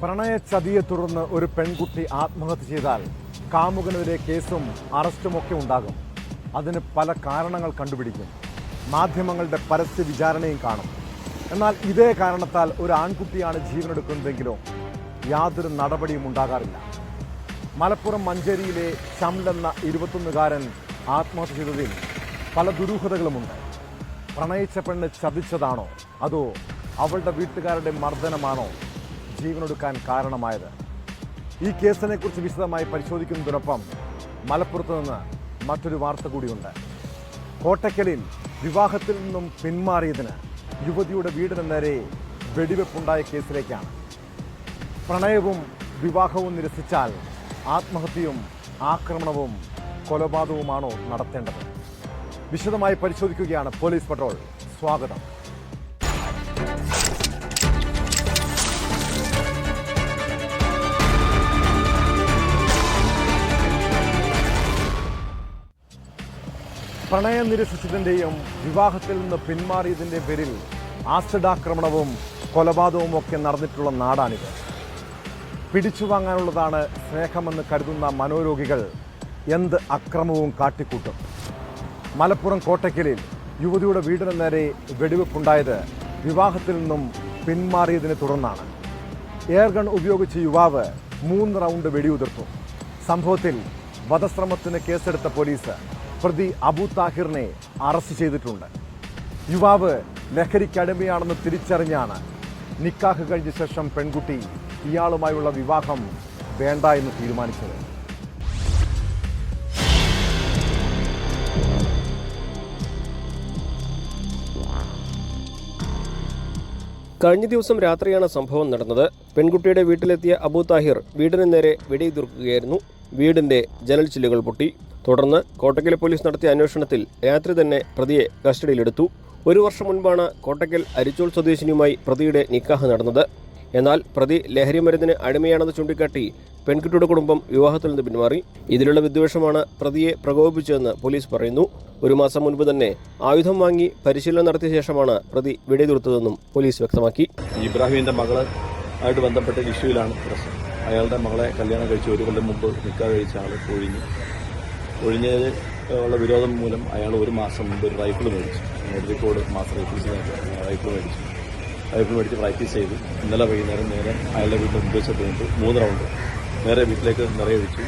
പ്രണയച്ചതിയെ തുടർന്ന് ഒരു പെൺകുട്ടി ആത്മഹത്യ ചെയ്താൽ കാമുകനെതിരെ കേസും അറസ്റ്റുമൊക്കെ ഉണ്ടാകും. അതിന് പല കാരണങ്ങൾ കണ്ടുപിടിക്കും. മാധ്യമങ്ങളുടെ പരസ്യ വിചാരണയും കാണും. എന്നാൽ ഇതേ കാരണത്താൽ ഒരു ആൺകുട്ടിയാണ് ജീവനെടുക്കുന്നതെങ്കിലോ യാതൊരു നടപടിയും ഉണ്ടാകാറില്ല. മലപ്പുറം മഞ്ചേരിയിലെ ഷംലെന്ന 21-കാരൻ ആത്മഹത്യ ചെയ്തതിൽ പല ദുരൂഹതകളുമുണ്ട്. പ്രണയിച്ച പെണ്ണ് ചതിച്ചതാണോ അതോ അവളുടെ വീട്ടുകാരുടെ മർദ്ദനമാണോ ജീവനൊടുക്കാൻ കാരണമായത്? ഈ കേസിനെക്കുറിച്ച് വിശദമായി പരിശോധിക്കുന്നതിനൊപ്പം മലപ്പുറത്ത് നിന്ന് മറ്റൊരു വാർത്ത കൂടിയുണ്ട്. കോട്ടക്കലിൽ വിവാഹത്തിൽ നിന്നും പിന്മാറിയതിന് യുവതിയുടെ വീടിന് നേരെ വെടിവെപ്പുണ്ടായ കേസിലേക്കാണ്. പ്രണയവും വിവാഹവും നിരസിച്ചാൽ ആത്മഹത്യയും ആക്രമണവും കൊലപാതകവുമാണോ നടത്തേണ്ടത്? വിശദമായി പരിശോധിക്കുകയാണ് പോലീസ് പട്രോൾ. സ്വാഗതം. പ്രണയം നിരസിച്ചതിൻ്റെയും വിവാഹത്തിൽ നിന്ന് പിന്മാറിയതിൻ്റെ പേരിൽ ആസിഡാക്രമണവും കൊലപാതകവും ഒക്കെ നടന്നിട്ടുള്ള നാടാണിത്. പിടിച്ചുവാങ്ങാനുള്ളതാണ് സ്നേഹമെന്ന് കരുതുന്ന മനോരോഗികൾ എന്ത് അക്രമവും കാട്ടിക്കൂട്ടും. മലപ്പുറം കോട്ടക്കലിൽ യുവതിയുടെ വീടിന് നേരെ വെടിവെപ്പുണ്ടായത് വിവാഹത്തിൽ നിന്നും പിന്മാറിയതിനെ തുടർന്നാണ്. എയർഗൺ ഉപയോഗിച്ച് യുവാവ് 3 റൗണ്ട് വെടിയുതിർത്തു. സംഭവത്തിൽ വധശ്രമത്തിന് കേസെടുത്ത പോലീസ് പ്രതി അബു താഹിറിനെ അറസ്റ്റ് ചെയ്തിട്ടുണ്ട്. യുവാവ് ലഹരിക്കടിമയാണെന്ന് തിരിച്ചറിഞ്ഞാണ് നിക്കാഹ് കഴിഞ്ഞ ശേഷം പെൺകുട്ടി ഇയാളുമായുള്ള വിവാഹം വേണ്ട എന്ന് തീരുമാനിച്ചത്. കഴിഞ്ഞ ദിവസം രാത്രിയാണ് സംഭവം നടന്നത്. പെൺകുട്ടിയുടെ വീട്ടിലെത്തിയ അബു താഹിർ വീടിന് നേരെ വെടിയുതിർക്കുകയായിരുന്നു. വീടിന്റെ ജനൽ ചില്ലുകൾ പൊട്ടി. തുടർന്ന് കോട്ടക്കൽ പോലീസ് നടത്തിയ അന്വേഷണത്തിൽ രാത്രി തന്നെ പ്രതിയെ കസ്റ്റഡിയിലെടുത്തു. 1 വർഷം മുൻപാണ് കോട്ടക്കൽ അരിച്ചോൾ സ്വദേശിനിയുമായി പ്രതിയുടെ നിക്കാഹ് നടന്നത്. എന്നാൽ പ്രതി ലഹരിമരുന്നിന് അടിമയാണെന്ന് ചൂണ്ടിക്കാട്ടി പെൺകുട്ടിയുടെ കുടുംബം വിവാഹത്തിൽ നിന്ന് പിന്മാറി. ഇതിലുള്ള വിദ്വേഷമാണ് പ്രതിയെ പ്രകോപിപ്പിച്ചതെന്ന് പോലീസ് പറയുന്നു. 1 മാസം മുൻപ് തന്നെ ആയുധം വാങ്ങി പരിശീലനം നടത്തിയ ശേഷമാണ് പ്രതി വെടിയുതിർത്തതെന്നും പോലീസ് വ്യക്തമാക്കി. ഇബ്രാഹിമിന്റെ മകള് ആയിട്ട് ബന്ധപ്പെട്ട ഇഷ്യൂവിലാണ് പ്രശ്നം. അയാളുടെ മകളെ കല്യാണം കഴിച്ച് 1 കൊല്ലം മുമ്പ് നിക്കാഹ് കഴിച്ച ആൾ ഒഴിഞ്ഞത് ഉള്ള വിരോധം മൂലം അയാൾ 1 മാസം മുമ്പ് ഒരു റൈഫിൾ മേടിച്ചു. കോഴിക്കോട് മാസ് റൈഫിൾ മേടിച്ച് പ്രാക്ടീസ് ചെയ്ത് ഇന്നലെ വൈകുന്നേരം നേരെ അയാളുടെ വീട്ടിൽ മുമ്പ് വെച്ചിട്ട് 3 റൗണ്ട് നേരെ വീട്ടിലേക്ക് നിറയൊഴിച്ചു.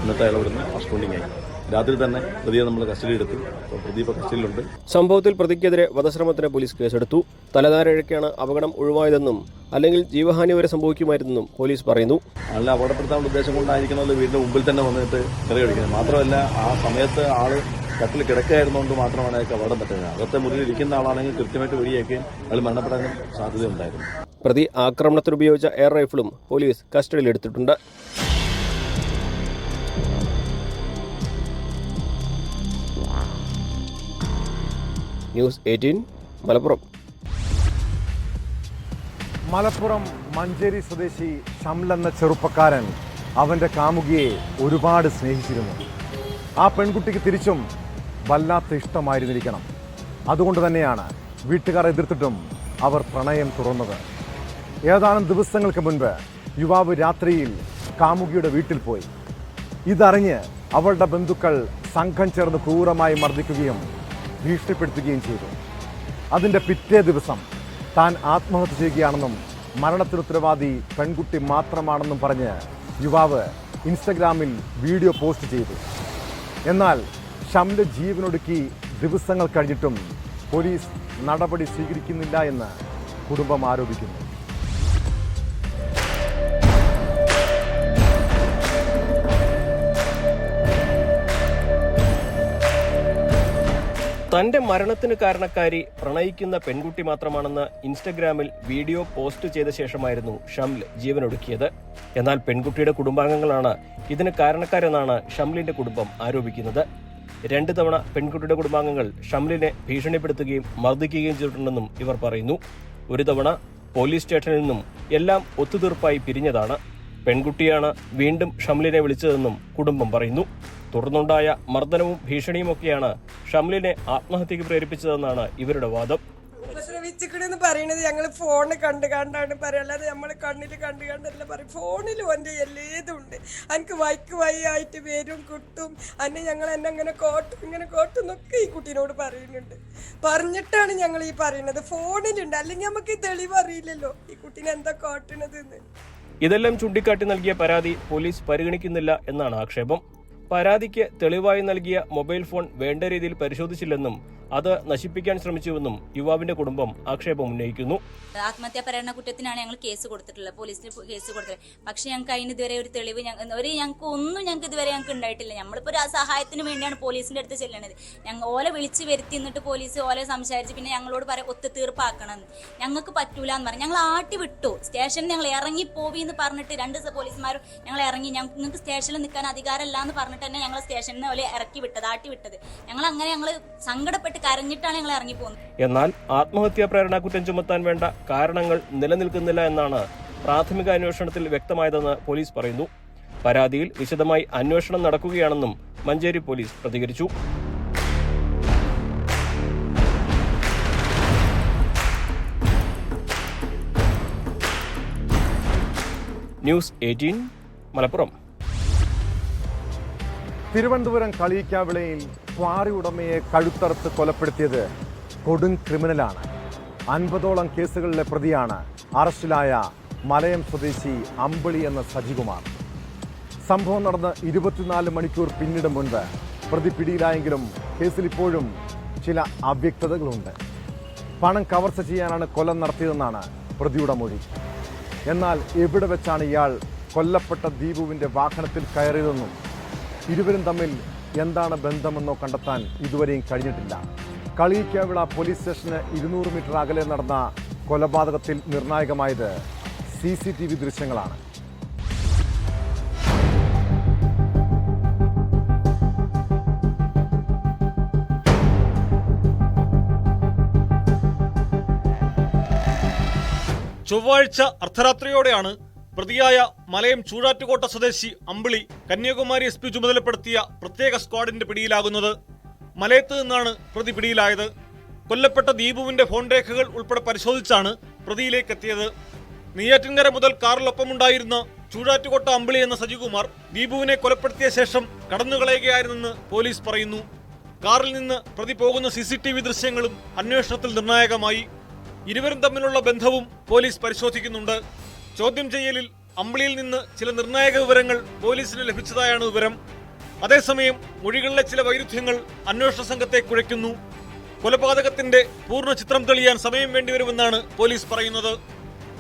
എന്നിട്ട് അയാൾ ഇവിടുന്ന് ഹോസ്പിറ്റലിംഗ് ആയി. രാത്രി തന്നെ പ്രതിയെ നമ്മൾ കസ്റ്റഡിയിലെടുത്തു. പ്രതി ഇപ്പോൾ കസ്റ്റഡിയിലുണ്ട്. സംഭവത്തിൽ പ്രതിക്കെതിരെ വധശ്രമത്തിന് പോലീസ് കേസെടുത്തു. തലനാരിഴയ്ക്കാണ് അപകടം ഒഴിവായതെന്നും അല്ലെങ്കിൽ ജീവഹാനി വരെ സംഭവിക്കുമായിരുന്നെന്നും പോലീസ് പറയുന്നു. ആളിനെ അപകടപ്പെടുത്താനുള്ള ഉദ്ദേശം കൊണ്ടായിരിക്കണമല്ലോ വീടിന്റെ മുമ്പിൽ തന്നെ വന്നിട്ട് നിറയൊഴിക്കുന്നത്. മാത്രമല്ല ആ സമയത്ത് ആള് കട്ടിൽ കിടക്കുകയായിരുന്നുകൊണ്ട് മാത്രമാണ് അയാൾക്ക് അപകടം പറ്റുന്നത്. അകത്തെ മുറിയിൽ ഇരിക്കുന്ന ആളാണെങ്കിൽ കൃത്യമായിട്ട് വെടിയേക്കുകയും അയാൾ മരണപ്പെടാനും സാധ്യതയുണ്ടായിരുന്നു. പ്രതി ആക്രമണത്തിൽ ഉപയോഗിച്ച എയർ റൈഫിളും പോലീസ് കസ്റ്റഡിയിലെടുത്തിട്ടുണ്ട്. ന്യൂസ് 18 മലപ്പുറം. മലപ്പുറം മഞ്ചേരി സ്വദേശി ഷംലെന്ന ചെറുപ്പക്കാരൻ അവൻ്റെ കാമുകിയെ ഒരുപാട് സ്നേഹിച്ചിരുന്നു. ആ പെൺകുട്ടിക്ക് തിരിച്ചും വല്ലാത്ത ഇഷ്ടമായിരുന്നിരിക്കണം. അതുകൊണ്ട് തന്നെയാണ് വീട്ടുകാർ എതിർത്തിട്ടും അവർ പ്രണയം തുറന്നത്. ഏതാനും ദിവസങ്ങൾക്ക് മുൻപ് യുവാവ് രാത്രിയിൽ കാമുകിയുടെ വീട്ടിൽ പോയി. ഇതറിഞ്ഞ് അവളുടെ ബന്ധുക്കൾ സംഘം ചേർന്ന് ക്രൂരമായി മർദ്ദിക്കുകയും ഭീഷണിപ്പെടുത്തുകയും ചെയ്തു. അതിൻ്റെ പിറ്റേ ദിവസം താൻ ആത്മഹത്യ ചെയ്യുകയാണെന്നും മരണത്തിന് ഉത്തരവാദി പെൺകുട്ടി മാത്രമാണെന്നും പറഞ്ഞ് യുവാവ് ഇൻസ്റ്റഗ്രാമിൽ വീഡിയോ പോസ്റ്റ് ചെയ്തു. എന്നാൽ ഷംല് ജീവനൊടുക്കി ദിവസങ്ങൾ കഴിഞ്ഞിട്ടും പോലീസ് നടപടി സ്വീകരിക്കുന്നില്ല എന്ന് കുടുംബം ആരോപിക്കുന്നു. തന്റെ മരണത്തിന് കാരണക്കാരി പ്രണയിക്കുന്ന പെൺകുട്ടി മാത്രമാണെന്ന് ഇൻസ്റ്റഗ്രാമിൽ വീഡിയോ പോസ്റ്റ് ചെയ്ത ശേഷമായിരുന്നു ഷംൽ ജീവനൊടുക്കിയത്. എന്നാൽ പെൺകുട്ടിയുടെ കുടുംബാംഗങ്ങളാണ് ഇതിന് കാരണക്കാരെന്നാണ് ഷംലിന്റെ കുടുംബം ആരോപിക്കുന്നത്. 2 തവണ പെൺകുട്ടിയുടെ കുടുംബാംഗങ്ങൾ ഷംലിനെ ഭീഷണിപ്പെടുത്തുകയും മർദ്ദിക്കുകയും ചെയ്തിട്ടുണ്ടെന്നും ഇവർ പറയുന്നു. 1 തവണ പോലീസ് സ്റ്റേഷനിൽ നിന്നും എല്ലാം ഒത്തുതീർപ്പായി പിരിഞ്ഞതാണ്. പെൺകുട്ടിയാണ് വീണ്ടും ഷംലിനെ വിളിച്ചതെന്നും കുടുംബം പറയുന്നു. തുടർന്നുണ്ടായ മർദ്ദനവും ഭീഷണിയുമൊക്കെയാണ് ഷംലിനെ ആത്മഹത്യക്ക് പ്രേരിപ്പിച്ചതെന്നാണ് ഇവരുടെ വാദം. ഉപദ്രവിച്ചിക്കണെന്ന് പറയണത് ഞങ്ങൾ ഫോണ് കണ്ടാണ് പറയാം, അല്ലാതെ നമ്മൾ കണ്ണിൽ കണ്ടല്ല പറയും. ഫോണിലും എൻ്റെ എല്ലേതും ഉണ്ട്. എനിക്ക് വൈയായിട്ട് വരും കുട്ടും അന്നെ ഞങ്ങൾ എന്നെ അങ്ങനെ കോട്ടും എന്നൊക്കെ ഈ കുട്ടീനോട് പറയുന്നുണ്ട്. പറഞ്ഞിട്ടാണ് ഞങ്ങൾ ഈ പറയുന്നത്. ഫോണിലുണ്ട്, അല്ലെങ്കിൽ നമുക്ക് ഈ തെളിവ് അറിയില്ലല്ലോ ഈ കുട്ടീനെ എന്താ കോട്ടണതെന്ന്. ഇതെല്ലാം ചൂണ്ടിക്കാട്ടി നൽകിയ പരാതി പോലീസ് പരിഗണിക്കുന്നില്ല എന്നാണ് ആക്ഷേപം. പരാതിക്ക് തെളിവായി നൽകിയ മൊബൈൽ ഫോൺ വേണ്ട രീതിയിൽ പരിശോധിച്ചില്ലെന്നും അത് നശിപ്പിക്കാൻ ശ്രമിച്ചുവെന്നും യുവാവിന്റെ കുടുംബം ആക്ഷേപം ഉന്നയിക്കുന്നു. ആത്മഹത്യാ പ്രേരണ കുറ്റത്തിനാണ് ഞങ്ങൾ കേസ് കൊടുത്തിട്ടുള്ളത്, പോലീസിൽ കേസ് കൊടുത്തത്. പക്ഷെ ഞങ്ങൾക്ക് അതിന് ഇതുവരെ ഒരു തെളിവ് ഞങ്ങൾക്ക് ഇതുവരെ ഉണ്ടായിട്ടില്ല. നമ്മളിപ്പോൾ ഒരു സഹായത്തിന് വേണ്ടിയാണ് പോലീസിന്റെ അടുത്ത് ചെല്ലണത്. ഞങ്ങൾ ഓലെ വിളിച്ച് വരുത്തി എന്നിട്ട് പോലീസ് ഓലെ സംസാരിച്ച് പിന്നെ ഞങ്ങളോട് പറയാം ഒത്തുതീർപ്പാക്കണം, ഞങ്ങൾക്ക് പറ്റൂല എന്ന് പറഞ്ഞു. ഞങ്ങൾ ആട്ടി വിട്ടു സ്റ്റേഷനിൽ. ഞങ്ങൾ ഇറങ്ങി പോവി എന്ന് പറഞ്ഞിട്ട് 2 പോലീസുമാരും ഞങ്ങൾ ഇറങ്ങി, ഞങ്ങൾക്ക് സ്റ്റേഷനിൽ നിൽക്കാൻ അധികാരമല്ല എന്ന് പറഞ്ഞിട്ട് തന്നെ ഞങ്ങൾ സ്റ്റേഷനിൽ നിന്ന് ഓലെ ഇറക്കി വിട്ടത്, ആട്ടി വിട്ടത്. ഞങ്ങൾ സങ്കടപ്പെട്ട് കരഞ്ഞിട്ടാണ് ഞങ്ങൾ ഇറങ്ങി പോകുന്നത്. എന്നാൽ ആത്മഹത്യാ പ്രേരണ കുറ്റം ചുമത്താൻ വേണ്ട കാരണങ്ങൾ നിലനിൽക്കുന്നില്ല എന്നാണ് പ്രാഥമിക അന്വേഷണത്തിൽ വ്യക്തമായതെന്ന് പോലീസ് പറയുന്നു. പരാതിയിൽ വിശദമായി അന്വേഷണം നടക്കുകയാണെന്നും മഞ്ചേരി പോലീസ് പ്രതികരിച്ചു. ന്യൂസ് 18 മലപ്പുറം. തിരുവനന്തപുരം കളിയിക്കാവിളയിൽ ക്വാറി ഉടമയെ കഴുത്തറുത്ത് കൊലപ്പെടുത്തിയത് കൊടും ക്രിമിനലാണ്. 50ഓളം കേസുകളിലെ പ്രതിയാണ് അറസ്റ്റിലായ മലയം സ്വദേശി അമ്പിളി എന്ന സജികുമാർ. സംഭവം നടന്ന് 24 മണിക്കൂർ പിന്നിടും മുൻപ് പ്രതി പിടിയിലായെങ്കിലും കേസിൽ ഇപ്പോഴും ചില അവ്യക്തതകളുണ്ട്. പണം കവർച്ച ചെയ്യാനാണ് കൊല നടത്തിയതെന്നാണ് പ്രതിയുടെ മൊഴി. എന്നാൽ എവിടെ വെച്ചാണ് ഇയാൾ കൊല്ലപ്പെട്ട ദീപുവിൻ്റെ വാഹനത്തിൽ കയറിയതെന്നും ഇരുവരും തമ്മിൽ എന്താണ് ബന്ധമെന്നോ കണ്ടെത്താൻ ഇതുവരെയും കഴിഞ്ഞിട്ടില്ല. കളിയിക്കാവിള പോലീസ് സ്റ്റേഷന് 200 മീറ്റർ അകലെ നടന്ന കൊലപാതകത്തിൽ നിർണായകമായത് CCTV ദൃശ്യങ്ങളാണ്. ചൊവ്വാഴ്ച അർദ്ധരാത്രിയോടെയാണ് പ്രതിയായ മലയം ചൂഴാറ്റുകോട്ട സ്വദേശി അമ്പിളി കന്യാകുമാരി SP ചുമതലപ്പെടുത്തിയ പ്രത്യേക സ്ക്വാഡിന്റെ പിടിയിലാകുന്നത്. മലയത്ത് നിന്നാണ് പ്രതി പിടിയിലായത്. കൊല്ലപ്പെട്ട ദീപുവിന്റെ ഫോൺ രേഖകൾ ഉൾപ്പെടെ പരിശോധിച്ചാണ് പ്രതിയിലേക്ക് എത്തിയത്. നെയ്യാറ്റിൻകര മുതൽ കാറിലൊപ്പമുണ്ടായിരുന്ന ചൂഴാറ്റുകോട്ട അമ്പിളി എന്ന സജികുമാർ ദീപുവിനെ കൊലപ്പെടുത്തിയ ശേഷം കടന്നുകളയുകയായിരുന്നെന്ന് പോലീസ് പറയുന്നു. കാറിൽ നിന്ന് പ്രതി പോകുന്ന CCTV ദൃശ്യങ്ങളും അന്വേഷണത്തിൽ നിർണായകമായി. ഇരുവരും തമ്മിലുള്ള ബന്ധവും പോലീസ് പരിശോധിക്കുന്നുണ്ട്. ചോദ്യം ചെയ്യലിൽ അമ്പിളിയിൽ നിന്ന് ചില നിർണായക വിവരങ്ങൾ പോലീസിന് ലഭിച്ചതായാണ് വിവരം. അതേസമയം മൊഴികളിലെ ചില വൈരുദ്ധ്യങ്ങൾ അന്വേഷണ സംഘത്തെ കുഴയ്ക്കുന്നു. കൊലപാതകത്തിന്റെ പൂർണ്ണ ചിത്രം തെളിയാൻ സമയം വേണ്ടിവരുമെന്നാണ് പോലീസ് പറയുന്നത്.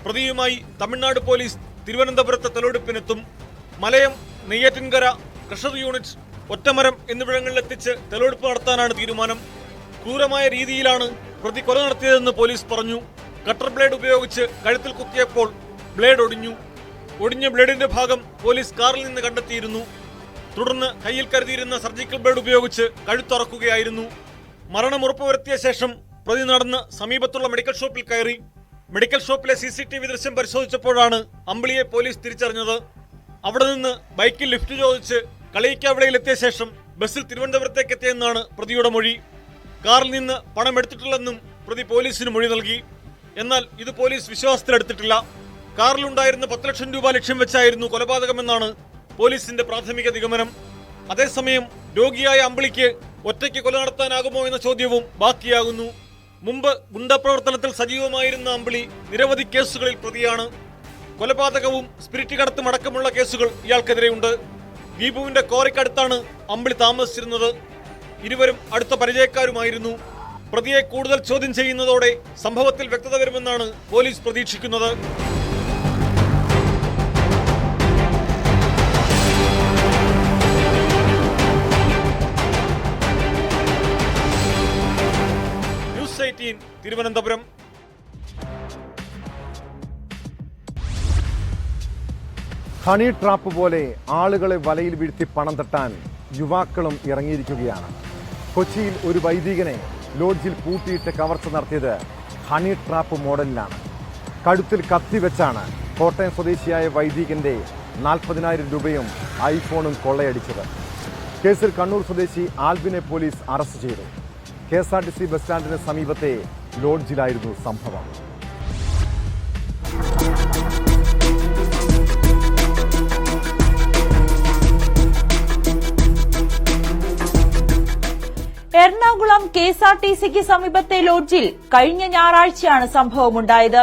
പ്രതിയുമായി തമിഴ്നാട് പോലീസ് തിരുവനന്തപുരത്ത് തെളിവെടുപ്പിനെത്തും. മലയം, നെയ്യാറ്റിൻകര, ക്രഷർ യൂണിറ്റ്, ഒറ്റമരം എന്നിവിടങ്ങളിലെത്തിച്ച് തെളിവെടുപ്പ് നടത്താനാണ് തീരുമാനം. ക്രൂരമായ രീതിയിലാണ് പ്രതി കൊല നടത്തിയതെന്ന് പോലീസ് പറഞ്ഞു. കട്ടർ ബ്ലേഡ് ഉപയോഗിച്ച് കഴുത്തിൽ കുത്തിയപ്പോൾ ബ്ലേഡ് ഒടിഞ്ഞ ബ്ലേഡിന്റെ ഭാഗം പോലീസ് കാറിൽ നിന്ന് കണ്ടെത്തിയിരുന്നു. തുടർന്ന് കയ്യിൽ കരുതിയിരുന്ന സർജിക്കൽ ബ്ലേഡ് ഉപയോഗിച്ച് കഴുത്തറക്കുകയായിരുന്നു. മരണം ഉറപ്പുവരുത്തിയ ശേഷം പ്രതി നടന്ന് സമീപത്തുള്ള മെഡിക്കൽ ഷോപ്പിൽ കയറി. മെഡിക്കൽ ഷോപ്പിലെ CCTV ദൃശ്യം പരിശോധിച്ചപ്പോഴാണ് അമ്പിളിയെ പോലീസ് തിരിച്ചറിഞ്ഞത്. അവിടെ നിന്ന് ബൈക്കിൽ ലിഫ്റ്റ് ചോദിച്ച് കളിയിക്കാവിളയിലെത്തിയ ശേഷം ബസ്സിൽ തിരുവനന്തപുരത്തേക്ക് എത്തിയെന്നാണ് പ്രതിയുടെ മൊഴി. കാറിൽ നിന്ന് പണം എടുത്തിട്ടില്ലെന്നും പ്രതി പോലീസിന് മൊഴി നൽകി. എന്നാൽ ഇത് പോലീസ് വിശ്വാസത്തിലെടുത്തിട്ടില്ല. കാറിലുണ്ടായിരുന്ന 10 ലക്ഷം രൂപ ലക്ഷ്യം വെച്ചായിരുന്നു കൊലപാതകമെന്നാണ് പോലീസിന്റെ പ്രാഥമിക നിഗമനം. അതേസമയം രോഗിയായ അമ്പിളിക്ക് ഒറ്റയ്ക്ക് കൊല നടത്താനാകുമോ എന്ന ചോദ്യവും ബാക്കിയാകുന്നു. മുമ്പ് ഗുണ്ടാപ്രവർത്തനത്തിൽ സജീവമായിരുന്ന അമ്പിളി നിരവധി കേസുകളിൽ പ്രതിയാണ്. കൊലപാതകവും സ്പിരിറ്റ് കടത്തും അടക്കമുള്ള കേസുകൾ ഇയാൾക്കെതിരെയുണ്ട്. ദീപുവിന്റെ കോറിക്കടുത്താണ് അമ്പിളി താമസിച്ചിരുന്നത്. ഇരുവരും അടുത്ത പരിചയക്കാരുമായിരുന്നു. പ്രതിയെ കൂടുതൽ ചോദ്യം ചെയ്യുന്നതോടെ സംഭവത്തിൽ വ്യക്തത വരുമെന്നാണ് പോലീസ് പ്രതീക്ഷിക്കുന്നത്. ന്യൂസ് 18 തിരുവനന്തപുരം. ഹണി ട്രാപ്പ് പോലെ ആളുകളെ വലയിൽ വീഴ്ത്തി പണം തട്ടാൻ യുവാക്കളും ഇറങ്ങിയിരിക്കുകയാണ്. കൊച്ചിയിൽ ഒരു വൈദികനെ ലോഡ്ജിൽ പൂട്ടിയിട്ട് കവർച്ച നടത്തിയത് ഹണി ട്രാപ്പ് മോഡലിലാണ്. കഴുത്തിൽ കത്തിവെച്ചാണ് കോട്ടയം സ്വദേശിയായ വൈദികന്റെ 40,000 രൂപയും ഐഫോണും കൊള്ളയടിച്ചത്. കേസിൽ കണ്ണൂർ സ്വദേശി ആൽബിനെ പോലീസ് അറസ്റ്റ് ചെയ്തു. KSRTC ബസ് സ്റ്റാൻഡിന് സമീപത്തെ ലോഡ്ജിലായിരുന്നു സംഭവം. എറണാകുളം KSRTCക്ക് സമീപത്തെ ലോഡ്ജിൽ കഴിഞ്ഞ ഞായറാഴ്ചയാണ് സംഭവമുണ്ടായത്.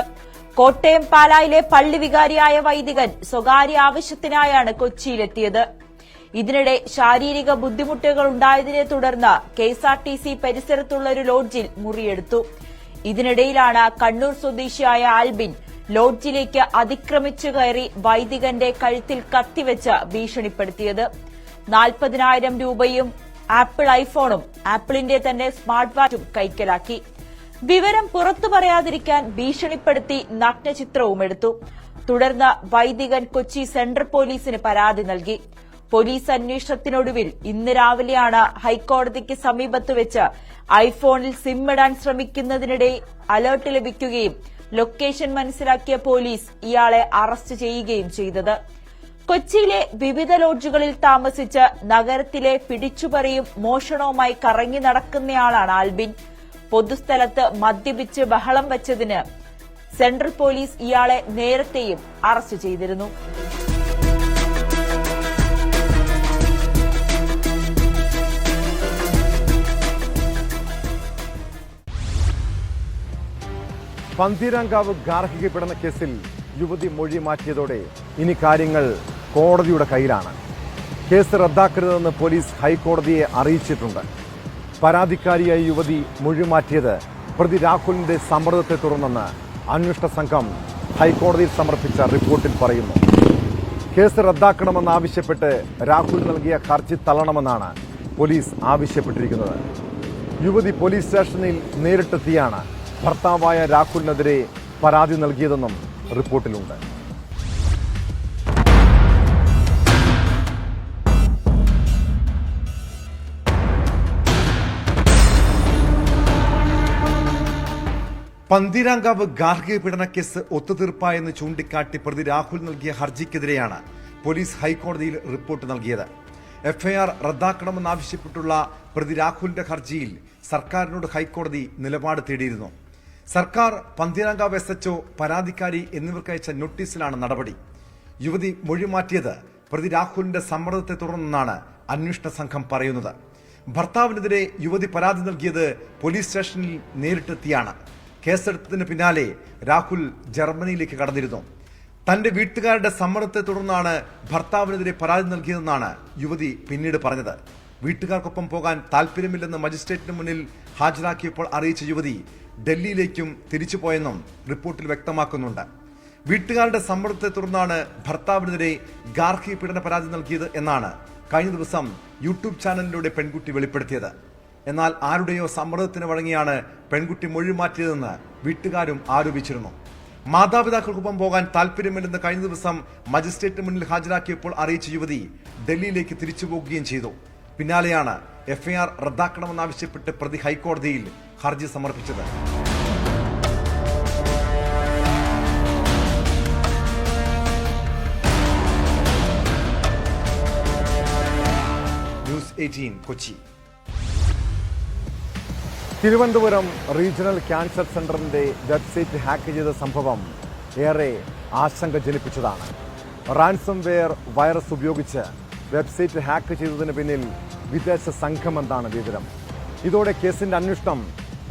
കോട്ടയം പാലായിലെ പള്ളി വികാരിയായ വൈദികൻ സ്വകാര്യ ആവശ്യത്തിനായാണ് കൊച്ചിയിലെത്തിയത്. ഇതിനിടെ ശാരീരിക ബുദ്ധിമുട്ടുകൾ ഉണ്ടായതിനെ തുടർന്ന് KSRTC പരിസരത്തുള്ള ഒരു ലോഡ്ജിൽ മുറിയെടുത്തു. ഇതിനിടയിലാണ് കണ്ണൂർ സ്വദേശിയായ ആൽബിൻ ലോഡ്ജിലേക്ക് അതിക്രമിച്ചു കയറി വൈദികന്റെ കഴുത്തിൽ കത്തിവെച്ച് ഭീഷണിപ്പെടുത്തിയത്. 40,000 രൂപയും ആപ്പിൾ ഐഫോണും ആപ്പിളിന്റെ തന്നെ സ്മാർട്ട് വാച്ചും കൈക്കലാക്കി. വിവരം പുറത്തു പറയാതിരിക്കാൻ ഭീഷണിപ്പെടുത്തി നഗ്നചിത്രവും എടുത്തു. തുടർന്ന് വൈദികൻ കൊച്ചി സെൻട്രൽ പോലീസിന് പരാതി നൽകി. പോലീസ് അന്വേഷണത്തിനൊടുവിൽ ഇന്ന് രാവിലെയാണ് ഹൈക്കോടതിക്ക് സമീപത്ത് വെച്ച് ഐഫോണിൽ സിം ഇടാൻ ശ്രമിക്കുന്നതിനിടെ അലർട്ട് ലഭിക്കുകയും ലൊക്കേഷൻ മനസ്സിലാക്കിയ പോലീസ് ഇയാളെ അറസ്റ്റ് ചെയ്യുകയും ചെയ്തത്. കൊച്ചിയിലെ വിവിധ ലോഡ്ജുകളിൽ താമസിച്ച് നഗരത്തിലെ പിടിച്ചുപറിയും മോഷണവുമായി കറങ്ങി നടക്കുന്നയാളാണ് ആൽബിൻ. പൊതുസ്ഥലത്ത് മദ്യപിച്ച് ബഹളം വച്ചതിന് സെൻട്രൽ പോലീസ് ഇയാളെ നേരത്തെയും അറസ്റ്റ് ചെയ്തിരുന്നു. പന്തീരാങ്കാവ് ഗാർഹിക പീഡന കേസിൽ യുവതി മൊഴി മാറ്റിയതോടെ ഇനി കാര്യങ്ങൾ കോടതിയുടെ കയ്യിലാണ്. കേസ് റദ്ദാക്കരുതെന്ന് പോലീസ് ഹൈക്കോടതിയെ അറിയിച്ചിട്ടുണ്ട്. പരാതിക്കാരിയായ യുവതി മൊഴി മാറ്റിയത് പ്രതി രാഹുലിന്റെ സമ്മർദ്ദത്തെ തുടർന്നെന്ന് അന്വേഷണ സംഘം ഹൈക്കോടതിയിൽ സമർപ്പിച്ച റിപ്പോർട്ടിൽ പറയുന്നു. കേസ് റദ്ദാക്കണമെന്നാവശ്യപ്പെട്ട് രാഹുൽ നൽകിയ ഹർജി തള്ളണമെന്നാണ് പോലീസ് ആവശ്യപ്പെട്ടിരിക്കുന്നത്. യുവതി പോലീസ് സ്റ്റേഷനിൽ നേരിട്ടെത്തിയാണ് ഭർത്താവായ രാഹുലിനെതിരെ പരാതി നൽകിയതെന്നും റിപ്പോർട്ടിലുണ്ട്. പന്തീരാങ്കാവ് ഗാർഹിക പീഡന കേസ് ഒത്തുതീർപ്പായെന്ന് ചൂണ്ടിക്കാട്ടി പ്രതി രാഹുൽ നൽകിയ ഹർജിക്കെതിരെയാണ് പോലീസ് ഹൈക്കോടതിയിൽ റിപ്പോർട്ട് നൽകിയത്. എഫ്ഐആർ റദ്ദാക്കണമെന്നാവശ്യപ്പെട്ടുള്ള പ്രതി രാഹുലിന്റെ ഹർജിയിൽ സർക്കാരിനോട് ഹൈക്കോടതി നിലപാട് തേടിയിരുന്നു. സർക്കാർ പന്തീരാങ്കാവ് SHO, പരാതിക്കാരി എന്നിവർക്കയച്ച നോട്ടീസിലാണ് നടപടി. യുവതി മൊഴി മാറ്റിയത് പ്രതി രാഹുലിന്റെ സമ്മർദ്ദത്തെ തുടർന്നെന്നാണ് അന്വേഷണ സംഘം പറയുന്നത്. ഭർത്താവിനെതിരെ യുവതി പരാതി നൽകിയത് പോലീസ് സ്റ്റേഷനിൽ നേരിട്ടെത്തിയാണ്. കേസെടുത്തതിന് പിന്നാലെ രാഹുൽ ജർമ്മനിയിലേക്ക് കടന്നിരുന്നു. തന്റെ വീട്ടുകാരുടെ സമ്മർദ്ദത്തെ തുടർന്നാണ് ഭർത്താവിനെതിരെ പരാതി നൽകിയതെന്നാണ് യുവതി പിന്നീട് പറഞ്ഞത്. വീട്ടുകാർക്കൊപ്പം പോകാൻ താല്പര്യമില്ലെന്ന് മജിസ്ട്രേറ്റിന് മുന്നിൽ ഹാജരാക്കിയപ്പോൾ അറിയിച്ച യുവതി ഡൽഹിയിലേക്കും തിരിച്ചുപോയെന്നും റിപ്പോർട്ടിൽ വ്യക്തമാക്കുന്നുണ്ട്. വീട്ടുകാരുടെ സമ്മർദ്ദത്തെ തുടർന്നാണ് ഭർത്താവിനെതിരെ ഗാർഹിക പീഡന പരാതി നൽകിയത് എന്നാണ് കഴിഞ്ഞ ദിവസം യൂട്യൂബ് ചാനലിലൂടെ പെൺകുട്ടി വെളിപ്പെടുത്തിയത്. എന്നാൽ ആരുടെയോ സമ്മർദ്ദത്തിന് വഴങ്ങിയാണ് പെൺകുട്ടി മൊഴി മാറ്റിയതെന്ന് വീട്ടുകാരും ആരോപിച്ചിരുന്നു. മാതാപിതാക്കൾക്കൊപ്പം പോകാൻ താല്പര്യമില്ലെന്ന് കഴിഞ്ഞ ദിവസം മജിസ്ട്രേറ്റിന് മുന്നിൽ ഹാജരാക്കിയപ്പോൾ അറിയിച്ച യുവതി ഡൽഹിയിലേക്ക് തിരിച്ചു പോകുകയും ചെയ്തു. പിന്നാലെയാണ് എഫ്ഐആർ റദ്ദാക്കണമെന്നാവശ്യപ്പെട്ട് പ്രതി ഹൈക്കോടതിയിൽ ഹർജി സമർപ്പിച്ചത്. News 18 Kochi. Thiruvananthapuram regional cancer സെന്ററിന്റെ വെബ്സൈറ്റ് ഹാക്ക് ചെയ്ത സംഭവം ഏറെ ആശങ്ക ജനിപ്പിച്ചതാണ്. റാൻസംവെയർ വൈറസ് ഉപയോഗിച്ച് വെബ്സൈറ്റ് ഹാക്ക് ചെയ്തതിന് പിന്നിൽ വിദേശ സംഘമെന്നാണ് വിവരം. ഇതോടെ കേസിന്റെ അന്വേഷണം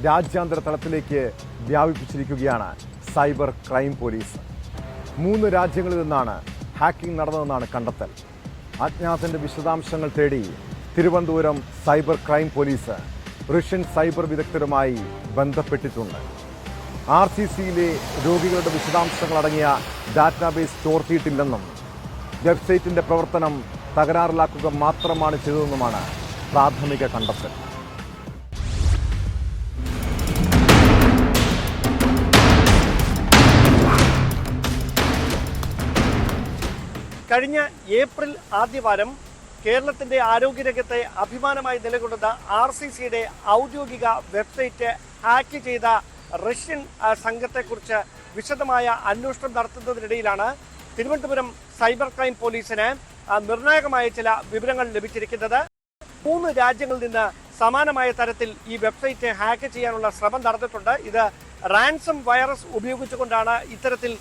രാജ്യാന്തര തലത്തിലേക്ക് വ്യാപിപ്പിച്ചിരിക്കുകയാണ് സൈബർ ക്രൈം പോലീസ്. 3 രാജ്യങ്ങളിൽ നിന്നാണ് ഹാക്കിംഗ് നടന്നതെന്നാണ് കണ്ടെത്തൽ. അജ്ഞാതന്റെ വിശദാംശങ്ങൾ തേടി Thiruvananthapuram cyber crime police Russian cyber വിദഗ്ധരുമായി ബന്ധപ്പെട്ടിട്ടുണ്ട്. RCCയിലെ രോഗികളുടെ വിശദാംശങ്ങളടങ്ങിയ ഡാറ്റാബേസ് ചോർത്തിയിട്ടില്ലെന്നും വെബ്സൈറ്റിന്റെ പ്രവർത്തനം തകരാറിലാക്കുക മാത്രമാണ് ചെയ്തതെന്നുമാണ് പ്രാഥമിക കണ്ടെത്തൽ. കഴിഞ്ഞ ഏപ്രിൽ ആദ്യവാരം കേരളത്തിന്റെ ആരോഗ്യരംഗത്തെ അഭിമാനമായി നിലകൊള്ളുന്ന RCCയുടെ ഔദ്യോഗിക വെബ്സൈറ്റ് ഹാക്ക് ചെയ്ത റഷ്യൻ സംഘത്തെക്കുറിച്ച് വിശദമായ അന്വേഷണം നടത്തുന്നതിനിടയിലാണ് തിരുവനന്തപുരം സൈബർ ക്രൈം പോലീസിന് നിർണായകമായ ചില വിവരങ്ങൾ ലഭിച്ചിരിക്കുന്നത്. 3 രാജ്യങ്ങളിൽ നിന്ന് സമാനമായ തരത്തിൽ ഈ വെബ്സൈറ്റ് ഹാക്ക് ചെയ്യാനുള്ള ശ്രമം നടന്നിട്ടുണ്ട്. ഇത് റാൻസം വൈറസ് ഉപയോഗിച്ചുകൊണ്ടാണ് ഇത്തരത്തിൽ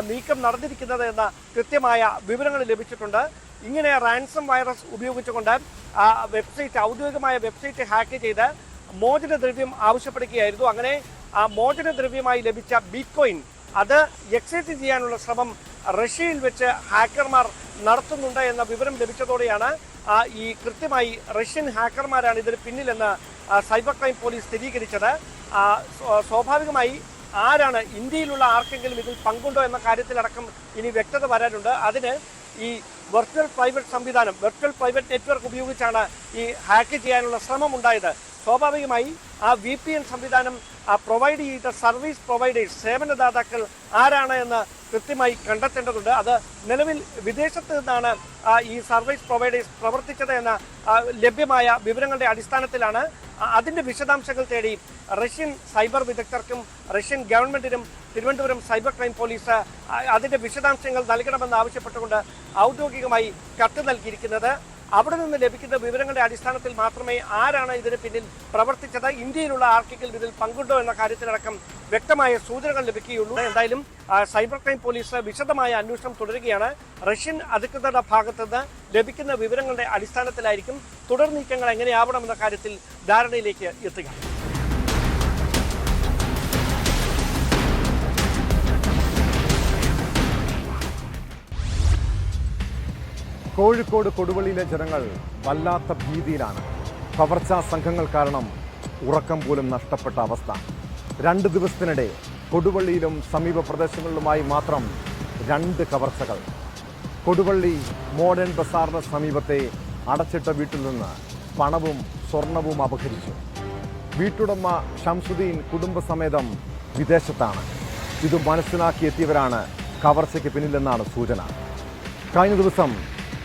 നീക്കം നടന്നിരിക്കുന്നത് എന്ന കൃത്യമായ വിവരങ്ങൾ ലഭിച്ചിട്ടുണ്ട്. ഇങ്ങനെ റാൻസം വൈറസ് ഉപയോഗിച്ചുകൊണ്ട് ഔദ്യോഗികമായ വെബ്സൈറ്റ് ഹാക്ക് ചെയ്ത് മോചനദ്രവ്യം ആവശ്യപ്പെടുകയായിരുന്നു. അങ്ങനെ ആ മോചനദ്രവ്യമായി ലഭിച്ച ബിറ്റ്കോയിൻ അത് എക്സൈറ്റ് ചെയ്യാനുള്ള ശ്രമം റഷ്യയിൽ വെച്ച് ഹാക്കർമാർ നടത്തുന്നുണ്ട് എന്ന വിവരം ലഭിച്ചതോടെയാണ് ഈ കൃത്യമായി റഷ്യൻ ഹാക്കർമാരാണ് ഇതിന് പിന്നിലെന്ന് സൈബർ ക്രൈം പോലീസ് സ്ഥിരീകരിച്ചത്. സ്വാഭാവികമായി ആരാണ്, ഇന്ത്യയിലുള്ള ആർക്കെങ്കിലും ഇതിൽ പങ്കുണ്ടോ എന്ന കാര്യത്തിലടക്കം ഇനി വ്യക്തത വരാനുണ്ട്. അതിന് ഈ വെർച്വൽ പ്രൈവറ്റ് സംവിധാനം, വെർച്വൽ പ്രൈവറ്റ് നെറ്റ്വർക്ക് ഉപയോഗിച്ചാണ് ഈ ഹാക്ക് ചെയ്യാനുള്ള ശ്രമം ഉണ്ടായത്. സ്വാഭാവികമായി ആ VPN സംവിധാനം പ്രൊവൈഡ് ചെയ്ത സർവീസ് പ്രൊവൈഡേഴ്സ്, സേവനദാതാക്കൾ ആരാണ് എന്ന് കൃത്യമായി കണ്ടെത്തേണ്ടതുണ്ട്. അത് നിലവിൽ വിദേശത്ത് നിന്നാണ് ഈ സർവീസ് പ്രൊവൈഡേഴ്സ് പ്രവർത്തിച്ചത് എന്ന ലഭ്യമായ വിവരങ്ങളുടെ അടിസ്ഥാനത്തിലാണ് അതിൻ്റെ വിശദാംശങ്ങൾ തേടി റഷ്യൻ സൈബർ വിദഗ്ധർക്കും റഷ്യൻ ഗവൺമെന്റിനും തിരുവനന്തപുരം സൈബർ ക്രൈം പോലീസ് അതിൻ്റെ വിശദാംശങ്ങൾ നൽകണമെന്ന് ആവശ്യപ്പെട്ടുകൊണ്ട് ഔദ്യോഗികമായി കത്ത് നൽകിയിരിക്കുന്നത്. അവിടെ നിന്ന് ലഭിക്കുന്ന വിവരങ്ങളുടെ അടിസ്ഥാനത്തിൽ മാത്രമേ ആരാണ് ഇതിന് പിന്നിൽ പ്രവർത്തിച്ചത്, ഇന്ത്യയിലുള്ള ആർക്കെങ്കിലും ഇതിൽ പങ്കുണ്ടോ എന്ന കാര്യത്തിലടക്കം വ്യക്തമായ സൂചനകൾ ലഭിക്കുകയുള്ളൂ. എന്തായാലും സൈബർ ക്രൈം പോലീസ് വിശദമായ അന്വേഷണം തുടരുകയാണ്. റഷ്യൻ അധികൃതരുടെ ഭാഗത്തു നിന്ന് ലഭിക്കുന്ന വിവരങ്ങളുടെ അടിസ്ഥാനത്തിലായിരിക്കും തുടർ നീക്കങ്ങൾ എങ്ങനെയാവണമെന്ന കാര്യത്തിൽ ധാരണയിലേക്ക് എത്തുക. കോഴിക്കോട് കൊടുവള്ളിയിലെ ജനങ്ങൾ വല്ലാത്ത ഭീതിയിലാണ്. കവർച്ചാ സംഘങ്ങൾ കാരണം ഉറക്കം പോലും നഷ്ടപ്പെട്ട അവസ്ഥ. 2 ദിവസത്തിനിടെ കൊടുവള്ളിയിലും സമീപ പ്രദേശങ്ങളിലുമായി മാത്രം 2 കവർച്ചകൾ. കൊടുവള്ളി മോഡേൺ ബസാറിന് സമീപത്തെ അടച്ചിട്ട വീട്ടിൽ നിന്ന് പണവും സ്വർണവും അപഹരിച്ചു. വീട്ടുടമ ഷംസുദ്ദീൻ കുടുംബസമേതം വിദേശത്താണ്. ഇത് മനസ്സിലാക്കിയെത്തിയവരാണ് കവർച്ചയ്ക്ക് പിന്നിലെന്നാണ് സൂചന. കഴിഞ്ഞ ദിവസം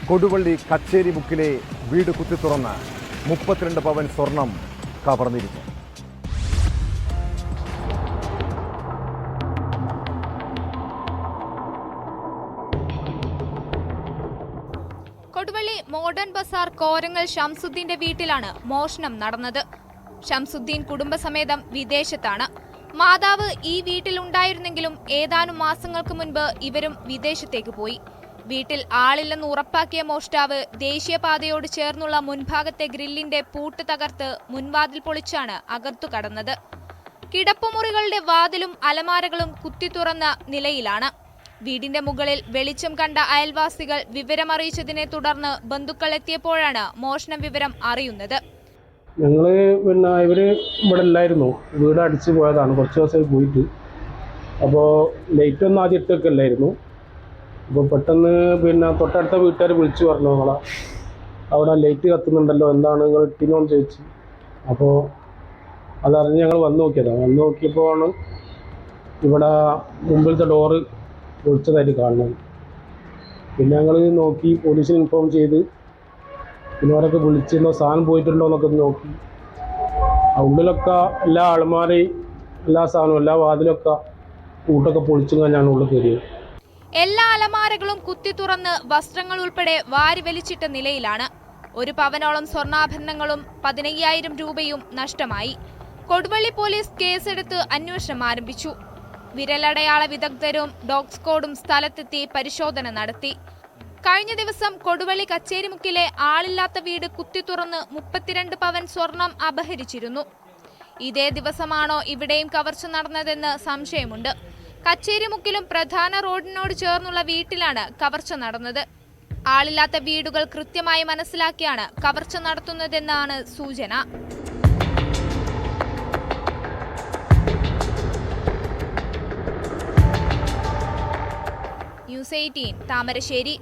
കൊടുവള്ളി കച്ചേരി മുക്കിലെ വീട് കുത്തിത്തുറന്ന് 32 പവൻ സ്വർണം കവർന്നിരുന്നു. കൊടുവള്ളി മോഡേൺ ബസാർ കോരങ്ങൽ ഷംസുദ്ദീന്റെ വീട്ടിലാണ് മോഷണം നടന്നത്. ഷംസുദ്ദീൻ കുടുംബസമേതം വിദേശത്താണ്. മാതാവ് ഈ വീട്ടിലുണ്ടായിരുന്നെങ്കിലും ഏതാനും മാസങ്ങൾക്ക് മുൻപ് ഇവരും വിദേശത്തേക്ക് പോയി. വീട്ടിൽ ആളില്ലെന്ന് ഉറപ്പാക്കിയ മോഷ്ടാവ് ദേശീയപാതയോട് ചേർന്നുള്ള മുൻഭാഗത്തെ ഗ്രില്ലിന്റെ പൂട്ട് തകർത്ത് മുൻവാതിൽ പൊളിച്ചാണ് അകത്തു കടന്നത്. കിടപ്പുമുറികളുടെ വാതിലും അലമാരകളും കുത്തിത്തുറന്ന നിലയിലാണ്. വീടിന്റെ മുകളിൽ വെളിച്ചം കണ്ട അയൽവാസികൾ വിവരമറിയിച്ചതിനെ തുടർന്ന് ബന്ധുക്കൾ എത്തിയപ്പോഴാണ് മോഷണ വിവരം അറിയുന്നത്. ഞങ്ങള് ഇവര് ഇവിടെ ഇല്ലായിരുന്നു, വീട് അടിച്ചു പോയതാണ്. കുറച്ച് ദിവസമായി പോയിട്ട്. അപ്പോൾ ലൈറ്റ് ഒന്നും ആദ്യം ഇട്ടൊക്കെ അല്ലായിരുന്നു. അപ്പോൾ പെട്ടെന്ന് തൊട്ടടുത്ത വീട്ടുകാർ വിളിച്ചു പറഞ്ഞു, നിങ്ങളെ അവിടെ ലൈറ്റ് കത്തുന്നുണ്ടല്ലോ, എന്താണ് നിങ്ങൾ ഇട്ടിനോന്ന് ചോദിച്ചു. അപ്പോൾ അതറിഞ്ഞ് ഞങ്ങൾ വന്ന് നോക്കിയതാണ്. വന്ന് നോക്കിയപ്പോഴാണ് ഇവിടെ മുമ്പിലത്തെ ഡോറ് പൊളിച്ചതായിട്ട് കാണുന്നത്. പിന്നെ ഞങ്ങൾ നോക്കി, പോലീസിന് ഇൻഫോം ചെയ്ത് പിന്നെ അവരൊക്കെ വിളിച്ചിരുന്നോ സാധനം പോയിട്ടുണ്ടോ എന്നൊക്കെ നോക്കി. ഉള്ളിലൊക്കെ എല്ലാ അലമാരയും എല്ലാ സാധനവും എല്ലാ വാതിലൊക്കെ കൂട്ടൊക്കെ പൊളിച്ചു ഞാൻ ഉള്ളിൽ കയറിയത്. എല്ലാ അലമാരകളും കുത്തി തുറന്ന് വസ്ത്രങ്ങൾ ഉൾപ്പെടെ വാരി വലിച്ചിട്ട നിലയിലാണ്. 1 പവനോളം സ്വർണ്ണാഭരണങ്ങളും 15,000 രൂപയും നഷ്ടമായി. കൊടുവള്ളി പോലീസ് കേസെടുത്ത് അന്വേഷണം ആരംഭിച്ചു. വിരലടയാള വിദഗ്ധരും ഡോഗ് സ്ക്വാഡും സ്ഥലത്തെത്തി പരിശോധന നടത്തി. കഴിഞ്ഞ ദിവസം കൊടുവള്ളി കച്ചേരിമുക്കിലെ ആളില്ലാത്ത വീട് കുത്തിത്തുറന്ന് 32 പവൻ സ്വർണം അപഹരിച്ചിരുന്നു. ഇതേ ദിവസമാണോ ഇവിടെയും കവർച്ച നടന്നതെന്ന് സംശയമുണ്ട്. കച്ചേരിമുക്കിലും പ്രധാന റോഡിനോട് ചേർന്നുള്ള വീട്ടിലാണ് കവർച്ച നടന്നത്. ആളില്ലാത്ത വീടുകൾ കൃത്യമായി മനസ്സിലാക്കിയാണ് കവർച്ച നടത്തുന്നതെന്നാണ് സൂചന. ന്യൂസ് 18 താമരശ്ശേരി.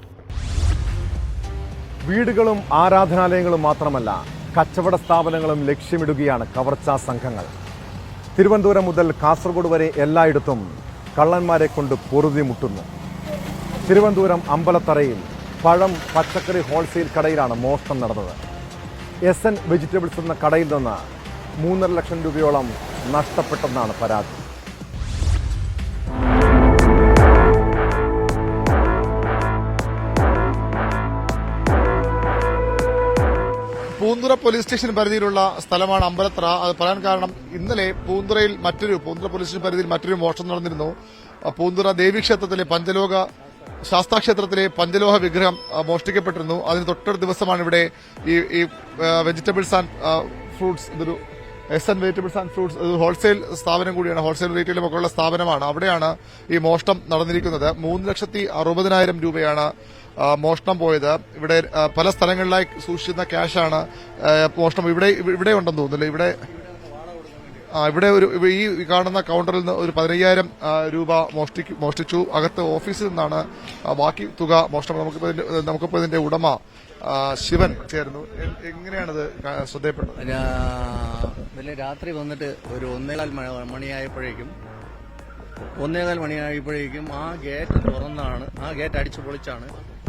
വീടുകളും ആരാധനാലയങ്ങളും മാത്രമല്ല, കച്ചവട സ്ഥാപനങ്ങളും ലക്ഷ്യമിടുകയാണ് കവർച്ചാ സംഘങ്ങൾ. തിരുവനന്തപുരം മുതൽ കാസർഗോഡ് വരെ എല്ലായിടത്തും കള്ളന്മാരെ കൊണ്ട് പൊറുതിമുട്ടുന്നു. തിരുവനന്തപുരം അമ്പലത്തറയിൽ പഴം പച്ചക്കറി ഹോൾസെയിൽ കടയിലാണ് മോഷണം നടന്നത്. SN വെജിറ്റബിൾസ് എന്ന കടയിൽ നിന്ന് 3.5 ലക്ഷം രൂപയോളം നഷ്ടപ്പെട്ടെന്നാണ് പരാതി. പൂന്തുറ പോലീസ് സ്റ്റേഷൻ പരിധിയിലുള്ള സ്ഥലമാണ് അമ്പലത്തറ. അത് പറയാൻ കാരണം ഇന്നലെ പൂന്തുറ പോലീസ് സ്റ്റേഷൻ പരിധിയിൽ മറ്റൊരു മോഷണം നടന്നിരുന്നു. പൂന്തുറ ദേവീക്ഷേത്രത്തിലെ ശാസ്താക്ഷേത്രത്തിലെ പഞ്ചലോഹ വിഗ്രഹം മോഷ്ടിക്കപ്പെട്ടിരുന്നു. അതിന് തൊട്ടടുത്ത ദിവസമാണ് ഇവിടെ ഈ വെജിറ്റബിൾസ് ആൻഡ് ഫ്രൂട്ട്സ്, ഇതൊരു SN vegetables and fruits wholesale സ്ഥാപനം കൂടിയാണ്, ഹോൾസെയിൽ റീറ്റെയിലും ഒക്കെയുള്ള സ്ഥാപനമാണ്. അവിടെയാണ് ഈ മോഷണം നടന്നിരിക്കുന്നത്. 3,60,60,000 രൂപയാണ് മോഷണം പോയത്. ഇവിടെ പല സ്ഥലങ്ങളിലായി സൂക്ഷിച്ചിരുന്ന ക്യാഷാണ് മോഷണം ഇവിടെ ഉണ്ടെന്ന് തോന്നുന്നില്ല. ഇവിടെ ഈ കാണുന്ന കൗണ്ടറിൽ നിന്ന് ഒരു 15,000 രൂപ മോഷ്ടിച്ചു. അകത്ത് ഓഫീസിൽ നിന്നാണ് ബാക്കി തുക മോഷണം. നമുക്കിപ്പോൾ ഇതിന്റെ ഉടമ ശിവൻ ചേർന്നു. എങ്ങനെയാണത് ശ്രദ്ധയപ്പെട്ടത്? ഇന്നലെ രാത്രി വന്നിട്ട് ഒരു 1:15 മണിയായപ്പോഴേക്കും ആ ഗേറ്റ് തുറന്നാണ്, ആ ഗേറ്റ് അടിച്ചു പൊളിച്ചാണ്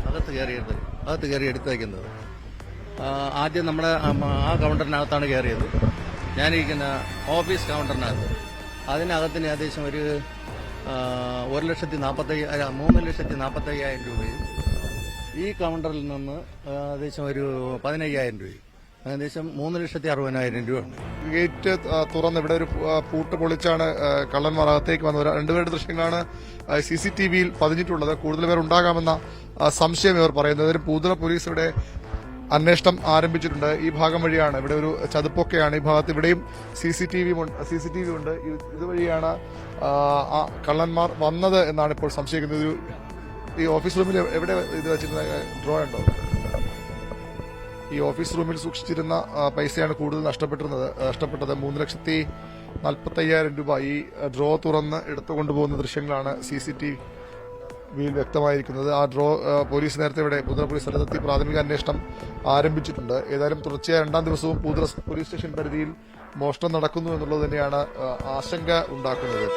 അകത്ത് കയറി എടുത്തേക്കുന്നത്. ആദ്യം നമ്മുടെ ആ കൗണ്ടറിനകത്താണ് കയറിയത്. ഞാനിരിക്കുന്ന ഓഫീസ് കൗണ്ടറിനകത്ത്. അതിനകത്തിന് ഏകദേശം ഒരു 3,40,000 രൂപയും ഈ കൗണ്ടറിൽ നിന്ന് ഏകദേശം ഒരു 15,000 രൂപയും ഏകദേശം 3,60,000 രൂപയുണ്ട്. ഗേറ്റ് തുറന്ന് ഇവിടെ ഒരു പൂട്ട് പൊളിച്ചാണ് കള്ളന്മാർ അകത്തേക്ക് വന്നത്. രണ്ടുപേരുടെ ദൃശ്യങ്ങളാണ് CCTVയിൽ പതിഞ്ഞിട്ടുള്ളത്. കൂടുതൽ പേർ ഉണ്ടാകാമെന്ന സംശയം ഇവർ പറയുന്നത്. പൂന്തുറ പോലീസ് ഇവിടെ അന്വേഷണം ആരംഭിച്ചിട്ടുണ്ട്. ഈ ഭാഗം വഴിയാണ്, ഇവിടെ ഒരു ചതുപ്പൊക്കെയാണ് ഈ ഭാഗത്ത്. ഇവിടെയും CCTV ഉണ്ട്. ഇതുവഴിയാണ് കള്ളന്മാർ വന്നത് എന്നാണ് ഇപ്പോൾ സംശയിക്കുന്നത്. ഈ ഓഫീസ് റൂമിൽ എവിടെ ഇത് വെച്ചിരുന്ന ഡ്രോ ഉണ്ടോ? ഈ ഓഫീസ് റൂമിൽ സൂക്ഷിച്ചിരുന്ന പൈസയാണ് കൂടുതൽ നഷ്ടപ്പെട്ടത്. 3,40,000 രൂപ ഈ ഡ്രോ തുറന്ന് എടുത്തുകൊണ്ടുപോകുന്ന ദൃശ്യങ്ങളാണ് CCTVയിൽ വ്യക്തമായിരിക്കുന്നത്. ആ ഡ്രോ പോലീസ് നേരത്തെ ഇവിടെ പൂന്തുറ പോലീസ് സ്ഥലത്തെത്തി പ്രാഥമിക അന്വേഷണം ആരംഭിച്ചിട്ടുണ്ട്. ഏതായാലും തുടർച്ചയായ 2ാം ദിവസവും പൂന്തുറ പോലീസ് സ്റ്റേഷൻ പരിധിയിൽ മോഷണം നടക്കുന്നു എന്നുള്ളത് തന്നെയാണ് ആശങ്ക ഉണ്ടാക്കുന്നത്.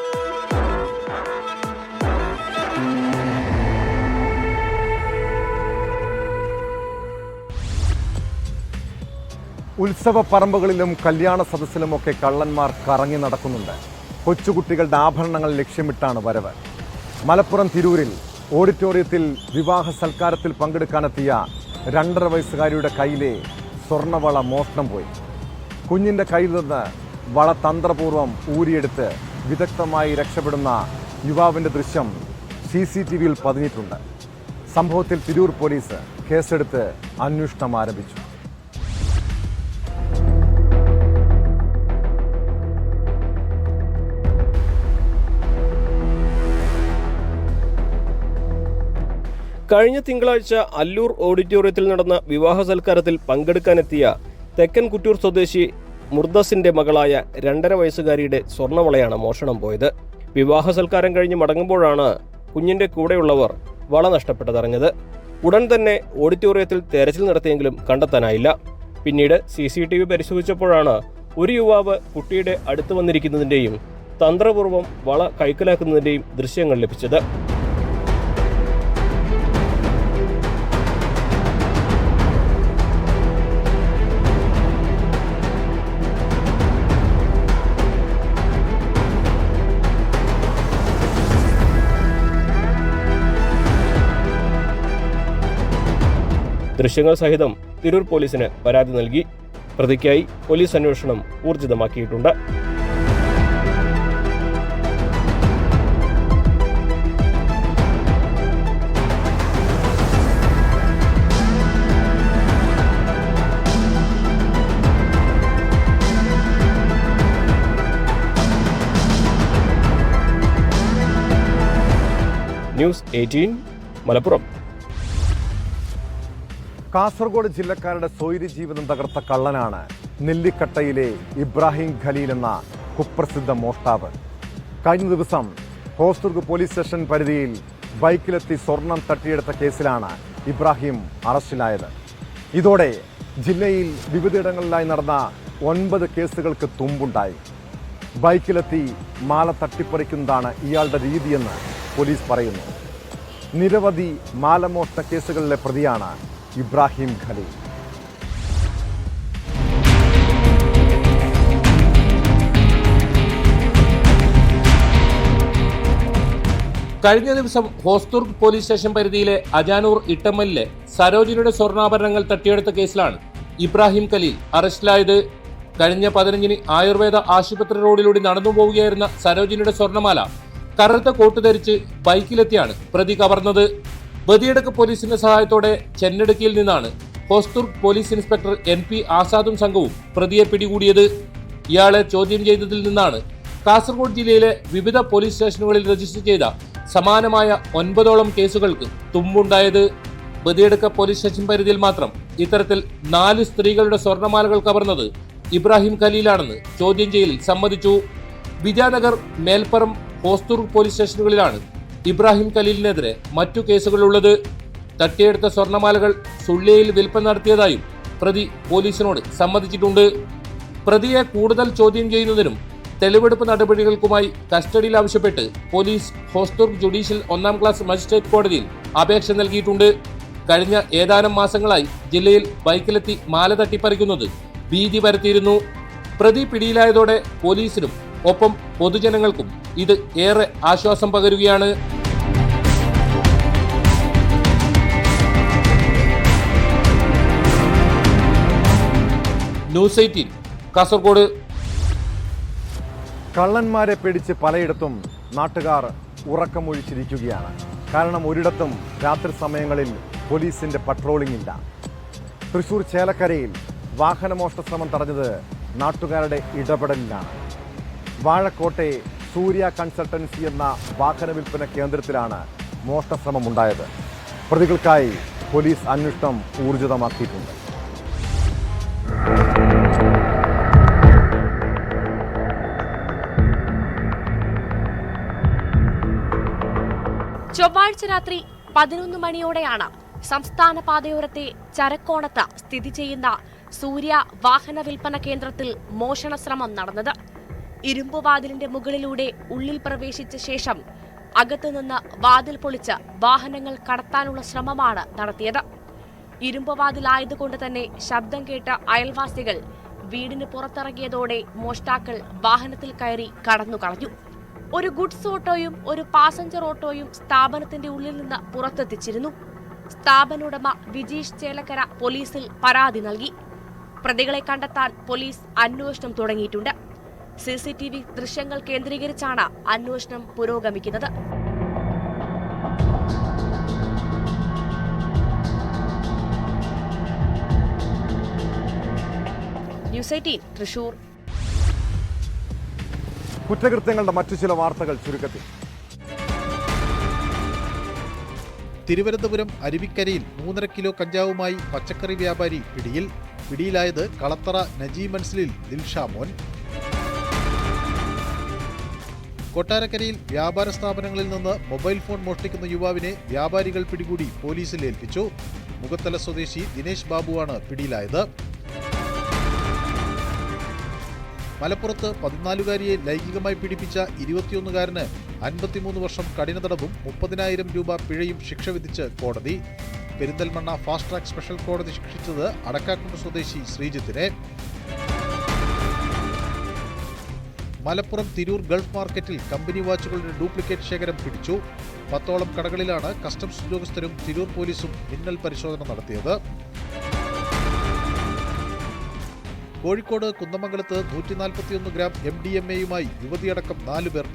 ഉത്സവ പറമ്പുകളിലും കല്യാണ സദസ്സിലുമൊക്കെ കള്ളന്മാർ കറങ്ങി നടക്കുന്നുണ്ട്. കൊച്ചുകുട്ടികളുടെ ആഭരണങ്ങൾ ലക്ഷ്യമിട്ടാണ് വരവ്. മലപ്പുറം തിരൂരിൽ ഓഡിറ്റോറിയത്തിൽ വിവാഹ സൽക്കാരത്തിൽ പങ്കെടുക്കാനെത്തിയ 2.5 വയസ്സുകാരിയുടെ കയ്യിലെ സ്വർണ്ണവള മോഷണം പോയി. കുഞ്ഞിന്റെ കയ്യിൽ നിന്ന് വള തന്ത്രപൂർവ്വം ഊരിയെടുത്ത് വിദഗ്ധമായി രക്ഷപ്പെടുന്ന യുവാവിന്റെ ദൃശ്യം CCTVയിൽ പതിഞ്ഞിട്ടുണ്ട്. സംഭവത്തിൽ തിരൂർ പോലീസ് കേസെടുത്ത് അന്വേഷണം ആരംഭിച്ചു. കഴിഞ്ഞ തിങ്കളാഴ്ച അല്ലൂർ ഓഡിറ്റോറിയത്തിൽ നടന്ന വിവാഹ സൽക്കാരത്തിൽ പങ്കെടുക്കാനെത്തിയ തെക്കൻ കുറ്റൂർ സ്വദേശി മുർദസിന്റെ മകളായ 2.5 വയസ്സുകാരിയുടെ സ്വർണ്ണവളയാണ് മോഷണം പോയത്. വിവാഹ സൽക്കാരം കഴിഞ്ഞ് മടങ്ങുമ്പോഴാണ് കുഞ്ഞിന്റെ കൂടെയുള്ളവർ വള നഷ്ടപ്പെട്ടതറിഞ്ഞത്. ഉടൻ തന്നെ ഓഡിറ്റോറിയത്തിൽ തെരച്ചിൽ നടത്തിയെങ്കിലും കണ്ടെത്താനായില്ല. പിന്നീട് CCTV പരിശോധിച്ചപ്പോഴാണ് ഒരു യുവാവ് കുട്ടിയുടെ അടുത്ത് വന്നിരിക്കുന്നതിന്റെയും തന്ത്രപൂർവ്വം വള കൈക്കലാക്കുന്നതിന്റെയും ദൃശ്യങ്ങൾ ലഭിച്ചത്. ദൃശ്യങ്ങൾ സഹിതം തിരൂർ പോലീസിന് പരാതി നൽകി. പ്രതിക്കായി പോലീസ് അന്വേഷണം ഊർജിതമാക്കിയിട്ടുണ്ട്. ന്യൂസ് 18 മലപ്പുറം. കാസർഗോഡ് ജില്ലക്കാരുടെ സ്വൈര്യ ജീവിതം തകർത്ത കള്ളനാണ് നെല്ലിക്കട്ടയിലെ ഇബ്രാഹിം ഖലീൽ എന്ന കുപ്രസിദ്ധ മോഷ്ടാവ്. കഴിഞ്ഞ ദിവസം ഹോസ്ദുർഗ് പോലീസ് സ്റ്റേഷൻ പരിധിയിൽ ബൈക്കിലെത്തി സ്വർണം തട്ടിയെടുത്ത കേസിലാണ് ഇബ്രാഹിം അറസ്റ്റിലായത്. ഇതോടെ ജില്ലയിൽ വിവിധയിടങ്ങളിലായി നടന്ന 9 കേസുകൾക്ക് തുമ്പുണ്ടായി. ബൈക്കിലെത്തി മാല തട്ടിപ്പറിക്കുന്നതാണ് ഇയാളുടെ രീതിയെന്ന് പോലീസ് പറയുന്നു. നിരവധി മാലമോഷണ കേസുകളിലെ പ്രതിയാണ് ഇബ്രാഹിം ഖലീൽ. കഴിഞ്ഞ ദിവസം ഹോസ്ദുർഗ് പോലീസ് സ്റ്റേഷൻ പരിധിയിലെ അജാനൂർ ഇട്ടമ്മലിലെ സരോജിനിയുടെ സ്വർണ്ണാഭരണങ്ങൾ തട്ടിയെടുത്ത കേസിലാണ് ഇബ്രാഹിം ഖലീൽ അറസ്റ്റിലായത്. കഴിഞ്ഞ 15-ന് ആയുർവേദ ആശുപത്രി റോഡിലൂടെ നടന്നു പോവുകയായിരുന്ന സരോജിനിയുടെ സ്വർണ്ണമാല കറുത്ത കോട്ട് ധരിച്ച് ബൈക്കിലെത്തിയാണ് പ്രതി കവർന്നത്. ബദിയടക്ക് പോലീസിന്റെ സഹായത്തോടെ ചെന്നടുക്കിയിൽ നിന്നാണ് ഹോസ്ദുർഗ് പോലീസ് ഇൻസ്പെക്ടർ NP ആസാദും സംഘവും പ്രതിയെ പിടികൂടിയത്. ഇയാളെ ചോദ്യം ചെയ്തതിൽ നിന്നാണ് കാസർഗോഡ് ജില്ലയിലെ വിവിധ പോലീസ് സ്റ്റേഷനുകളിൽ രജിസ്റ്റർ ചെയ്ത സമാനമായ 9ഓളം കേസുകൾക്ക് തുമ്പുണ്ടായത്. ബദിയടക്ക പോലീസ് സ്റ്റേഷൻ പരിധിയിൽ മാത്രം ഇത്തരത്തിൽ 4 സ്ത്രീകളുടെ സ്വർണ്ണമാലകൾ കവർന്നത് ഇബ്രാഹിം ഖലീലാണെന്ന് ചോദ്യം ചെയ്യലിൽ സമ്മതിച്ചു. വിദ്യാനഗർ, മേൽപ്പറം, ഹോസ്ദുർഗ് പോലീസ് സ്റ്റേഷനുകളിലാണ് ഇബ്രാഹിം ഖലീലിനെതിരെ മറ്റു കേസുകളുള്ളത്. തട്ടിയെടുത്ത സ്വർണ്ണമാലകൾ സുള്ളിയയിൽ വിൽപ്പന നടത്തിയതായും പ്രതി പോലീസിനോട് സമ്മതിച്ചിട്ടുണ്ട്. പ്രതിയെ കൂടുതൽ ചോദ്യം ചെയ്യുന്നതിനും തെളിവെടുപ്പ് നടപടികൾക്കുമായി കസ്റ്റഡിയിൽ ആവശ്യപ്പെട്ട് police Hosdurg judicial 1ാം class magistrate കോടതിയിൽ അപേക്ഷ നൽകിയിട്ടുണ്ട്. കഴിഞ്ഞ ഏതാനും മാസങ്ങളായി ജില്ലയിൽ ബൈക്കിലെത്തി മാല തട്ടിപ്പറിക്കുന്നത് ഭീതി പരത്തിയിരുന്നു. പ്രതി പിടിയിലായതോടെ പോലീസിനും ഒപ്പം പൊതുജനങ്ങൾക്കും ഇത് ഏറെ ആശ്വാസം പകരുകയാണ്. ന്യൂസ് 18 കാസർഗോഡ്. കള്ളന്മാരെ പേടിച്ച് പലയിടത്തും നാട്ടുകാർ ഉറക്കമൊഴിച്ചിരിക്കുകയാണ്. കാരണം ഒരിടത്തും രാത്രി സമയങ്ങളിൽ പോലീസിന്റെ പട്രോളിംഗ് ഇല്ല. തൃശൂർ ചേലക്കരയിൽ വാഹനമോഷണ ശ്രമം തടഞ്ഞത് നാട്ടുകാരുടെ ഇടപെടലിലാണ്. വാഴക്കോട്ടെ സൂര്യ കൺസൾട്ടൻസി എന്ന വാഹന വിൽപ്പന കേന്ദ്രത്തിലാണ് മോഷണശ്രമമുണ്ടായത്. പ്രതികൾക്കായി പോലീസ് അന്വേഷണം ഊർജിതമാക്കിയിട്ടുണ്ട്. ചൊവ്വാഴ്ച രാത്രി 11 മണിയോടെയാണ് സംസ്ഥാന പാതയോരത്തെ ചരക്കോണത്ത് സ്ഥിതി ചെയ്യുന്ന സൂര്യ വാഹന വിൽപ്പന കേന്ദ്രത്തിൽ മോഷണശ്രമം നടന്നത്. ഇരുമ്പുവാതിലിന്റെ മുകളിലൂടെ ഉള്ളിൽ പ്രവേശിച്ച ശേഷം അകത്തുനിന്ന് വാതിൽ പൊളിച്ച് വാഹനങ്ങൾ കടത്താനുള്ള ശ്രമമാണ് നടത്തിയത്. ഇരുമ്പുവാതിലായതുകൊണ്ട് തന്നെ ശബ്ദം കേട്ട അയൽവാസികൾ വീടിന് പുറത്തിറങ്ങിയതോടെ മോഷ്ടാക്കൾ വാഹനത്തിൽ കയറി കടന്നുകളഞ്ഞു. ഒരു ഗുഡ്സ് ഓട്ടോയും ഒരു പാസഞ്ചർ ഓട്ടോയും സ്ഥാപനത്തിന്റെ ഉള്ളിൽ നിന്ന് പുറത്തെത്തിച്ചിരുന്നു. സ്ഥാപന ഉടമ വിജീഷ് ചേലക്കര പോലീസിൽ പരാതി നൽകി. പ്രതികളെ കണ്ടെത്താൻ പോലീസ് അന്വേഷണം തുടങ്ങിയിട്ടുണ്ട്. CCTV ദൃശ്യങ്ങൾ കേന്ദ്രീകരിച്ചാണ് അന്വേഷണം പുരോഗമിക്കുന്നത്. ന്യൂസ് 18 തൃശൂർ. കുറ്റകൃത്യങ്ങളുടെ മറ്റു ചില വാർത്തകൾ ചുരുക്കത്തിൽ. തിരുവനന്തപുരം അരുവിക്കരയിൽ 3.5 കിലോ കഞ്ചാവുമായി പച്ചക്കറി വ്യാപാരി പിടിയിലായത് കളത്തറ നജീം മൻസിലിൽ ദിൽഷാമോൻ. കൊട്ടാരക്കരയിൽ വ്യാപാര സ്ഥാപനങ്ങളിൽ നിന്ന് മൊബൈൽ ഫോൺ മോഷ്ടിക്കുന്ന യുവാവിനെ വ്യാപാരികൾ പിടികൂടി പോലീസിൽ ഏൽപ്പിച്ചു. മുഖത്തല സ്വദേശി ദിനേശ് ബാബുവാണ് പിടിയിലായത്. മലപ്പുറത്ത് 14-കാരിയെ ലൈംഗികമായി പീഡിപ്പിച്ച 21-കാരന് 53 വർഷം കഠിന തടവും 30,000 രൂപ പിഴയും ശിക്ഷ വിധിച്ച് കോടതി. പെരിന്തൽമണ്ണ ഫാസ്റ്റ് ട്രാക്ക് സ്പെഷ്യൽ കോടതി ശിക്ഷിച്ചത് അടക്കാക്കുണ്ട് സ്വദേശി ശ്രീജിത്തിനെ. മലപ്പുറം തിരൂർ ഗൾഫ് മാർക്കറ്റിൽ കമ്പനി വാച്ചുകളുടെ ഡ്യൂപ്ലിക്കേറ്റ് ശേഖരം പിടിച്ചു. 10ഓളം കടകളിലാണ് കസ്റ്റംസ് ഉദ്യോഗസ്ഥരും തിരൂർ പോലീസും മിന്നൽ പരിശോധന നടത്തിയത്. കോഴിക്കോട് കുന്നമംഗലത്ത് 141 ഗ്രാം MDMA-യുമായി യുവതിയടക്കം 4 പേർ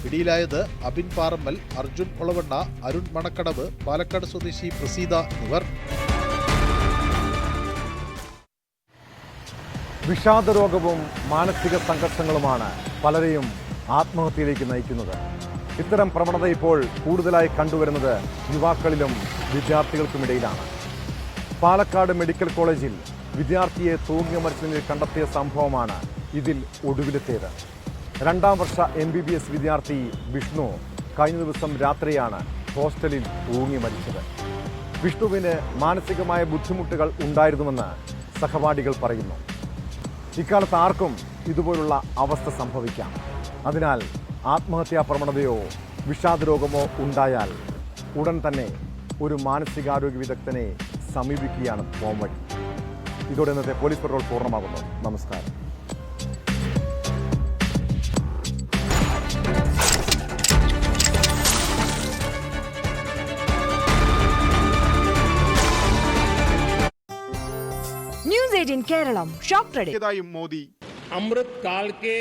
പിടിയിലായത് അബിൻ പാറമ്മൽ, അർജുൻ ഒളവണ്ണ, അരുൺ മണക്കടവ്, പാലക്കാട് സ്വദേശി പ്രസീത എന്നിവർ. വിഷാദരോഗവും മാനസിക സംഘർഷങ്ങളുമാണ് പലരെയും ആത്മഹത്യയിലേക്ക് നയിക്കുന്നത്. ഇത്തരം പ്രവണത ഇപ്പോൾ കൂടുതലായി കണ്ടുവരുന്നത് യുവാക്കളിലും വിദ്യാർത്ഥികൾക്കുമിടയിലാണ്. പാലക്കാട് മെഡിക്കൽ കോളേജിൽ വിദ്യാർത്ഥിയെ തൂങ്ങി മരിച്ച നിലയിൽ കണ്ടെത്തിയ സംഭവമാണ് ഇതിൽ ഒടുവിലെത്തിയത്. 2ാം വർഷ MBBS വിദ്യാർത്ഥി വിഷ്ണു കഴിഞ്ഞ ദിവസം രാത്രിയാണ് ഹോസ്റ്റലിൽ തൂങ്ങി മരിച്ചത്. വിഷ്ണുവിന് മാനസികമായ ബുദ്ധിമുട്ടുകൾ ഉണ്ടായിരുന്നുവെന്ന് സഹപാഠികൾ പറയുന്നു. ഇക്കാലത്ത് ആർക്കും ഇതുപോലുള്ള അവസ്ഥ സംഭവിക്കാം. അതിനാൽ ആത്മഹത്യാ പ്രവണതയോ വിഷാദരോഗമോ ഉണ്ടായാൽ ഉടൻ തന്നെ ഒരു മാനസികാരോഗ്യ വിദഗ്ധനെ സമീപിക്കുകയാണ് പോംവഴി. ഇതോടെ ഇന്നത്തെ പോലീസ് പട്രോൾ പൂർണ്ണമാകുന്നു. നമസ്കാരം. Made in Kerala. Shop ready. Modi अमृत काल के